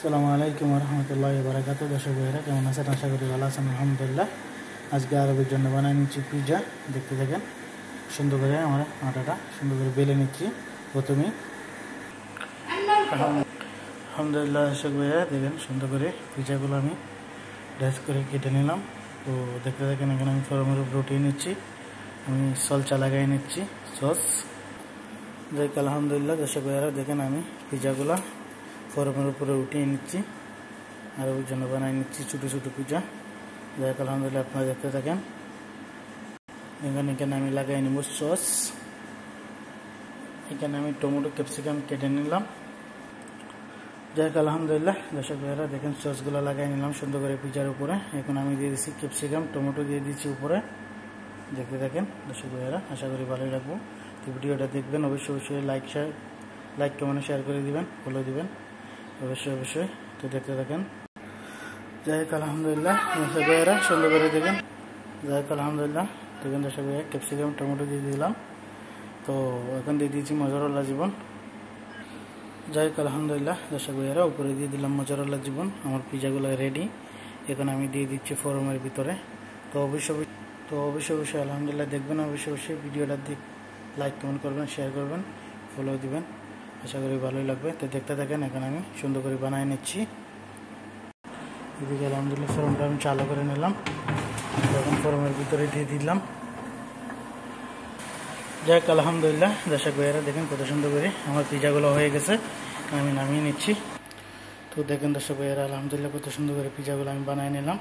আসসালামু আলাইকুম রহমতুল্লাহি বারাকাতুহু। দর্শক ভাইয়েরা কেমন আছেন? আশা করি ভালো আছেন, আলহামদুলিল্লাহ। আজকে আরবের জন্য বানিয়ে নিচ্ছি পিৎজা। দেখতে থাকেন। সুন্দর করে আমার আটাটা সুন্দর করে বেলে নিচ্ছি প্রথমেই। আলহামদুলিল্লাহ দর্শক ভাইয়েরা দেখেন, সুন্দর করে পিৎজাগুলো আমি ড্রেস করে কেটে নিলাম। তো দেখতে থাকেন, এখানে আমি ফরমের উপর উঠিয়ে নিচ্ছি। আমি সলচা লাগাই নিচ্ছি, সস। দেখ আলহামদুলিল্লাহ দর্শক ভাইয়েরা দেখেন, আমি পিৎজাগুলো ফরমের উপরে উঠিয়ে নিচ্ছি আর ওই জন্য বানিয়ে নিচ্ছি ছোটো ছোটো পিৎজা। দেখ আলহামদুলিল্লাহ আপনারা দেখতে থাকেন। এখানে আমি লাগাই নিব সস। এখানে আমি টমেটো ক্যাপসিকাম কেটে নিলাম। দেখ আলহামদুলিল্লাহ দর্শক ভাইয়েরা দেখেন, সসগুলো লাগাই নিলাম সুন্দর করে পিৎজার উপরে। এখন আমি দিয়ে দিচ্ছি ক্যাপসিকাম, টমেটো দিয়ে দিচ্ছি উপরে। দেখতে থাকেন দর্শক ভাইয়েরা, আশা করি ভালোই লাগবো। তো ভিডিওটা দেখবেন, অবশ্যই লাইক কমেন্ট শেয়ার করে দিবেন, ফলো দিবেন অবশ্যই। তো দেখতে থাকেন। যাই হোক আলহামদুলিল্লাহ দর্শক ভাইয়েরা, সুন্দর করে দেখেন। যাই হোক আলহামদুলিল্লাহ দেখেন দর্শক ভাইয়া, ক্যাপসিকাম টমেটো দিয়ে দিলাম। তো এখন দিয়ে দিয়েছি মজরেলা জীবন। যাই হোক আলহামদুলিল্লাহ দর্শক ভাইয়েরা, উপরে দিয়ে দিলাম মজরেলা জীবন। আমার পিৎজাগুলো রেডি। এখন আমি দিয়ে দিচ্ছি ফরমের ভিতরে। তো অবশ্যই আলহামদুলিল্লাহ দেখবেন, অবশ্যই ভিডিওটা লাইক কমেন্ট করবেন, শেয়ার করবেন, ফলো দিবেন। আশা করি ভালোই লাগবে। তো দেখতে থাকেন, এখন আমি সুন্দর করে বানিয়ে নিচ্ছি। এদিকে আলহামদুলিল্লাহ ফরমটা আমি চালু করে নিলাম। এখন ফরমের ভিতরে দিয়ে দিলাম। যাই হোক আলহামদুলিল্লাহ দর্শক ভাইয়েরা দেখেন, কত সুন্দর করে আমার পিৎজাগুলো হয়ে গেছে। আমি নামিয়ে নিচ্ছি। তো দেখেন দর্শক ভাইয়েরা, আলহামদুলিল্লাহ কত সুন্দর করে পিৎজাগুলো আমি বানিয়ে নিলাম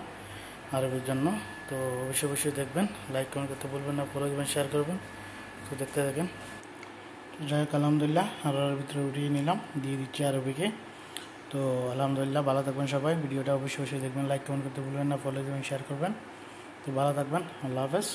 আরবের জন্য। তো অবশ্যই দেখবেন, লাইক কমেন্ট করতে বলবেন না, ফলো দেবেন, শেয়ার করবেন। তো দেখতে থাকেন। তো যাই হোক আলহামদুলিল্লাহ আরবের ভিতরে উঠিয়ে নিলাম, দিয়ে দিচ্ছি আরবিকে। তো আলহামদুলিল্লাহ ভালো থাকবেন সবাই। ভিডিওটা অবশ্যই দেখবেন, লাইক কমেন্ট করতে ভুলবেন না, ফলো দেবেন, শেয়ার করবেন। তো ভালো থাকবেন, আল্লাহ হাফেজ।